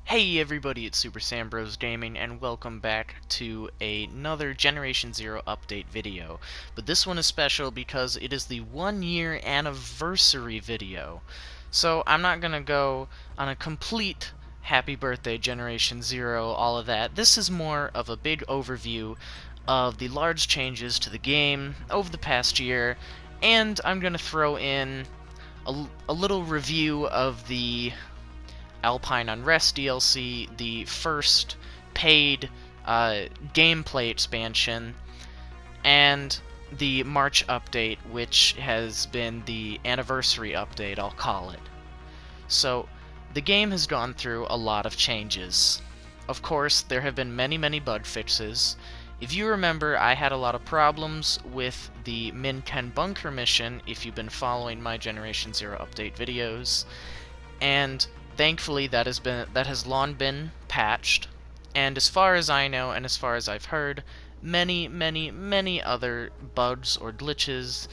Hey everybody, it's Super Sam Bros Gaming, and welcome back to another Generation Zero update video. But this one is special because it is the 1-year anniversary video. So I'm not gonna go on a complete happy birthday Generation Zero, all of that. This is more of a big overview of the large changes to the game over the past year, and I'm gonna throw in a little review of the Alpine Unrest DLC, the first paid gameplay expansion, and the March update, which has been the anniversary update, I'll call it. So, the game has gone through a lot of changes. Of course, there have been many bug fixes. If you remember, I had a lot of problems with the Min-Ken Bunker mission, if you've been following my Generation Zero update videos, and thankfully that has long been patched, and as far as I know and as far as I've heard, many other bugs or glitches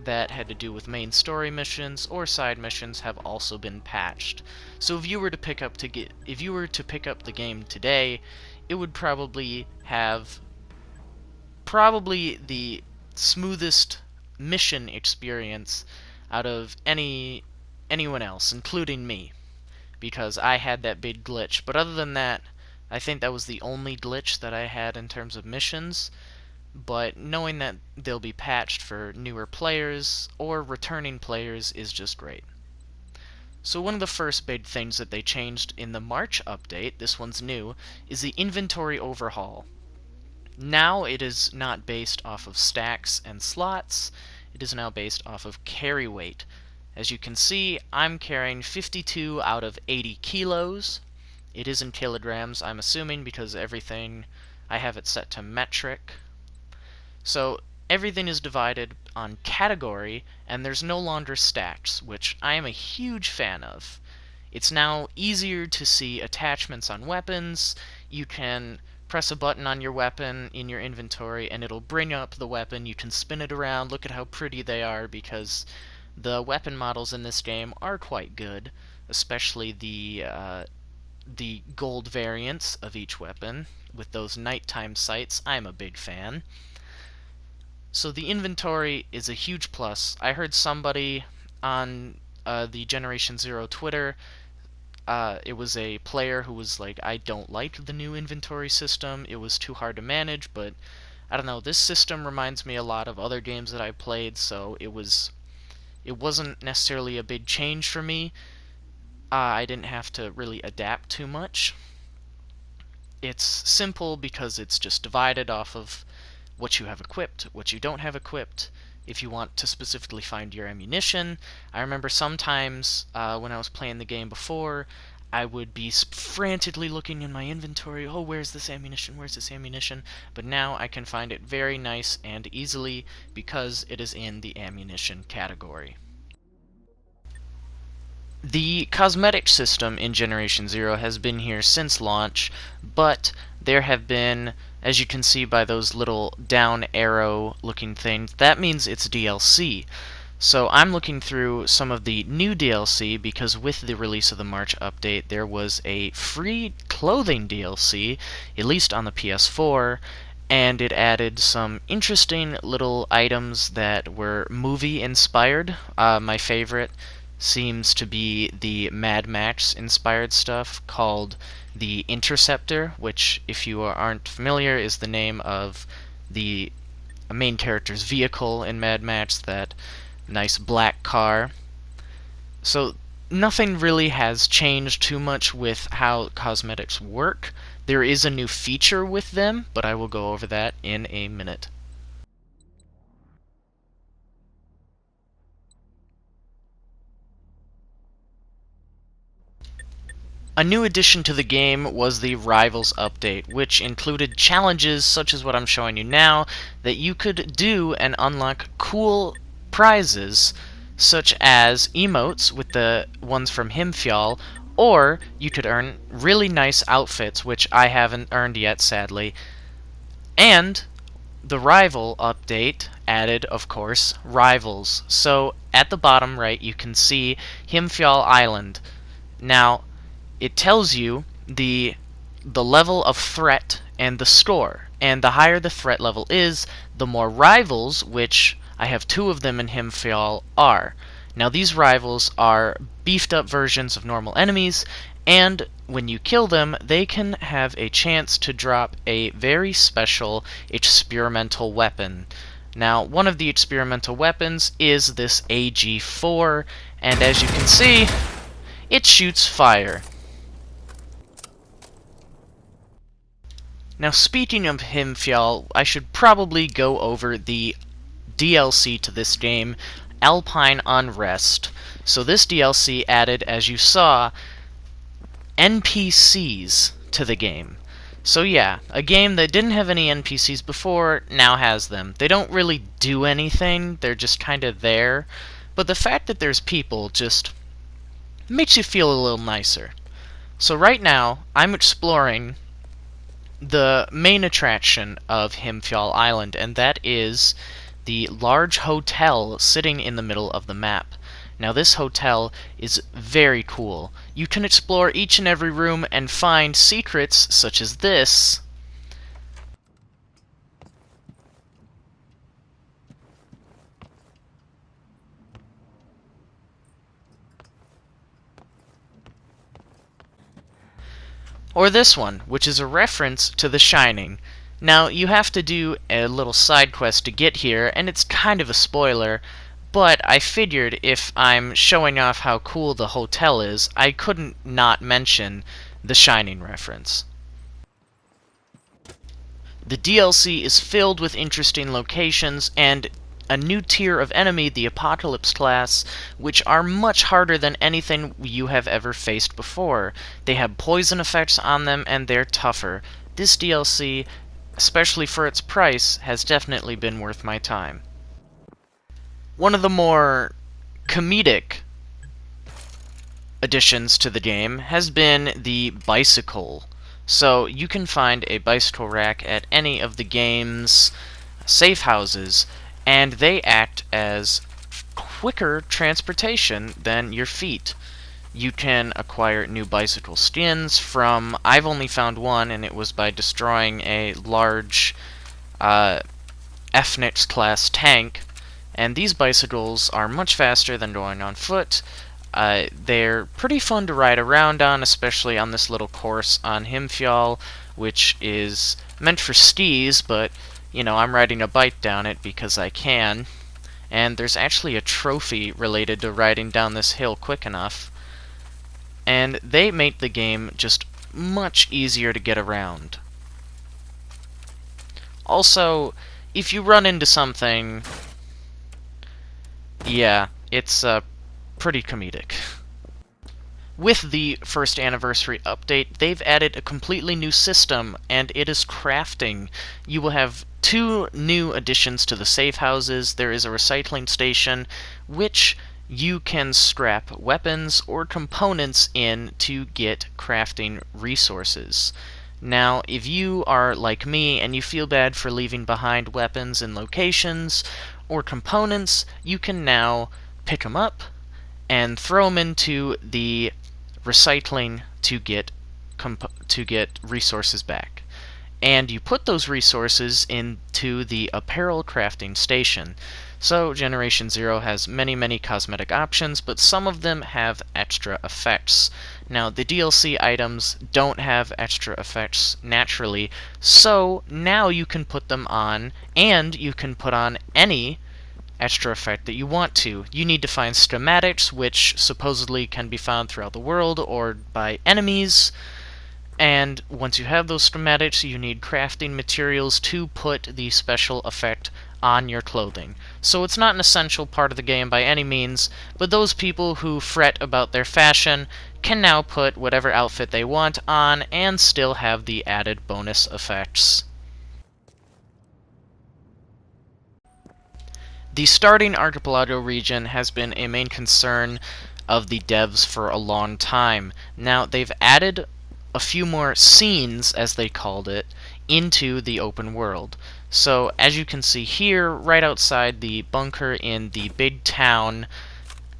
that had to do with main story missions or side missions have also been patched. So if you were to pick up the game today, it would probably have the smoothest mission experience out of anyone else, including me, because I had that big glitch. But other than that, I think that was the only glitch that I had in terms of missions. But knowing that they'll be patched for newer players or returning players is just great. So one of the first big things that they changed in the March update, this one's new, is the inventory overhaul. Now it is not based off of stacks and slots, it is now based off of carry weight. As you can see, I'm carrying 52 out of 80 kilos. It is in kilograms, I'm assuming, because everything, I have it set to metric. So everything is divided on category, and there's no longer stacks, which I am a huge fan of. It's now easier to see attachments on weapons. You can press a button on your weapon in your inventory, and it'll bring up the weapon. You can spin it around, look at how pretty they are, because the weapon models in this game are quite good, especially the gold variants of each weapon with those nighttime sights. I'm a big fan. So the inventory is a huge plus. I heard somebody on the Generation Zero Twitter, it was a player who was like, I don't like the new inventory system, it was too hard to manage, but I don't know, this system reminds me a lot of other games that I played, so it wasn't necessarily a big change for me. I didn't have to really adapt too much. It's simple because it's just divided off of what you have equipped, what you don't have equipped. If you want to specifically find your ammunition, I remember sometimes when I was playing the game before, I would be frantically looking in my inventory, oh, where's this ammunition, where's this ammunition? But now I can find it very nice and easily because it is in the ammunition category. The cosmetic system in Generation Zero has been here since launch, but there have been, as you can see by those little down arrow looking things, that means it's DLC. So I'm looking through some of the new DLC because with the release of the March update there was a free clothing DLC, at least on the PS4, and it added some interesting little items that were movie inspired. My favorite seems to be the Mad Max inspired stuff called the Interceptor, which, if you aren't familiar, is the name of the main character's vehicle in Mad Max, that nice black car. So nothing really has changed too much with how cosmetics work. There is a new feature with them, but I will go over that in a minute. A new addition to the game was the Rivals update, which included challenges such as what I'm showing you now that you could do and unlock cool prizes such as emotes with the ones from Himfjall, or you could earn really nice outfits, which I haven't earned yet, sadly. And the Rival update added, of course, rivals. So at the bottom right you can see Himfjall Island. Now, it tells you the level of threat and the score. And the higher the threat level is, the more rivals, which I have 2 of them in Himfjall, are. Now these rivals are beefed up versions of normal enemies, and when you kill them, they can have a chance to drop a very special experimental weapon. Now, one of the experimental weapons is this AG4, and as you can see, it shoots fire. Now, speaking of Himfjall, I should probably go over the DLC to this game, Alpine Unrest. So this DLC added, as you saw, NPCs to the game. So yeah, a game that didn't have any NPCs before now has them. They don't really do anything, they're just kind of there. But the fact that there's people just makes you feel a little nicer. So right now, I'm exploring the main attraction of Himfjall Island, and that is the large hotel sitting in the middle of the map. Now this hotel is very cool. You can explore each and every room and find secrets such as this. Or this one, which is a reference to The Shining. Now, you have to do a little side quest to get here, and it's kind of a spoiler, but I figured if I'm showing off how cool the hotel is, I couldn't not mention the Shining reference. The DLC is filled with interesting locations and a new tier of enemy, the Apocalypse class, which are much harder than anything you have ever faced before. They have poison effects on them and they're tougher. This DLC, especially for its price, has definitely been worth my time. One of the more comedic additions to the game has been the bicycle. So you can find a bicycle rack at any of the game's safe houses, and they act as quicker transportation than your feet. You can acquire new bicycle skins from... I've only found one, and it was by destroying a large FNIX class tank. And these bicycles are much faster than going on foot. They're pretty fun to ride around on, especially on this little course on Himfjall, which is meant for skis, but, you know, I'm riding a bike down it because I can. And there's actually a trophy related to riding down this hill quick enough. And they make the game just much easier to get around. Also, if you run into something... yeah, it's pretty comedic. With the first anniversary update, they've added a completely new system, and it is crafting. You will have 2 new additions to the safe houses. There is a recycling station, which you can scrap weapons or components in to get crafting resources. Now, if you are like me and you feel bad for leaving behind weapons in locations or components, you can now pick them up and throw them into the recycling to get resources back. And you put those resources into the apparel crafting station. So Generation 0 has many cosmetic options, but some of them have extra effects. Now, the DLC items don't have extra effects naturally, so now you can put them on, and you can put on any extra effect that you want to. You need to find schematics, which supposedly can be found throughout the world or by enemies. And once you have those schematics, you need crafting materials to put the special effect on your clothing. So it's not an essential part of the game by any means, but those people who fret about their fashion can now put whatever outfit they want on and still have the added bonus effects. The starting archipelago region has been a main concern of the devs for a long time. Now, they've added a few more scenes, as they called it, into the open world. So, as you can see here, right outside the bunker in the big town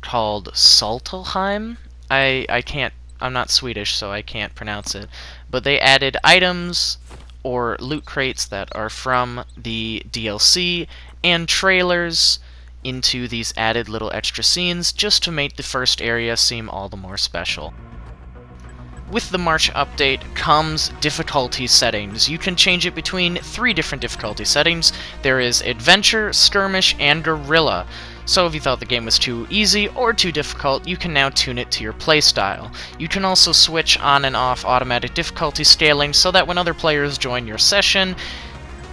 called Saltelheim, I can't I'm not Swedish, so I can't pronounce it. But they added items or loot crates that are from the DLC and trailers into these added little extra scenes just to make the first area seem all the more special. With the March update comes difficulty settings. You can change it between 3 different difficulty settings. There is Adventure, Skirmish, and Guerrilla. So if you thought the game was too easy or too difficult, you can now tune it to your playstyle. You can also switch on and off automatic difficulty scaling so that when other players join your session,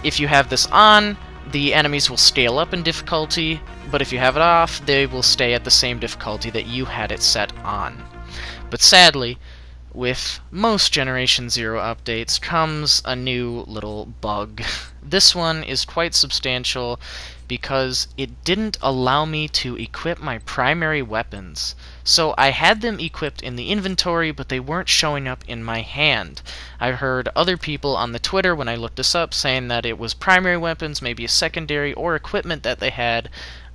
if you have this on, the enemies will scale up in difficulty, but if you have it off, they will stay at the same difficulty that you had it set on. But sadly, with most Generation Zero updates comes a new little bug. This one is quite substantial because it didn't allow me to equip my primary weapons. So I had them equipped in the inventory, but they weren't showing up in my hand. I heard other people on the Twitter when I looked this up saying that it was primary weapons, maybe a secondary, or equipment that they had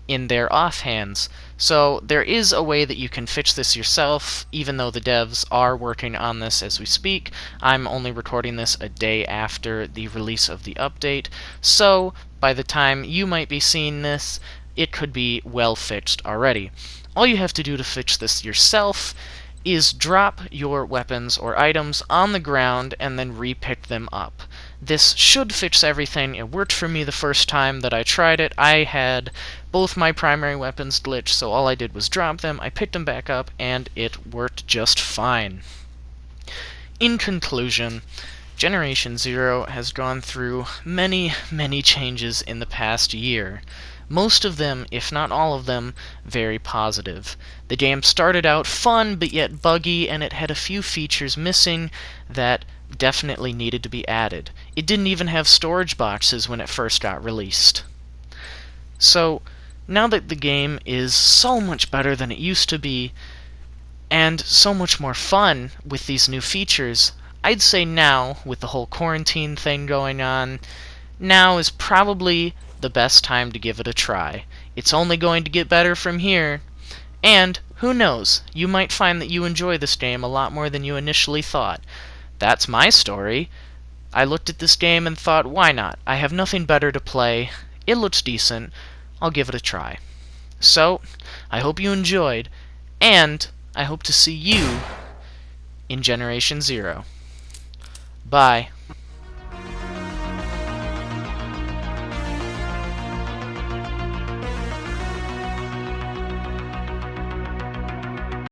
in their offhands. So there is a way that you can fix this yourself, even though the devs are working on this as we speak. I'm only recording this a day after the release of the update, so by the time you might be seeing this, it could be well fixed already. All you have to do to fix this yourself is drop your weapons or items on the ground and then re-pick them up. This should fix everything. It worked for me the first time that I tried it. I had both my primary weapons glitched, so all I did was drop them, I picked them back up, and it worked just fine. In conclusion, Generation Zero has gone through many, many changes in the past year. Most of them, if not all of them, very positive. The game started out fun but yet buggy, and it had a few features missing that definitely needed to be added. It didn't even have storage boxes when it first got released. So, now that the game is so much better than it used to be, and so much more fun with these new features, I'd say now, with the whole quarantine thing going on, now is probably the best time to give it a try. It's only going to get better from here, and who knows, you might find that you enjoy this game a lot more than you initially thought. That's my story. I looked at this game and thought, why not? I have nothing better to play. It looks decent. I'll give it a try. So, I hope you enjoyed, and I hope to see you in Generation Zero. Bye.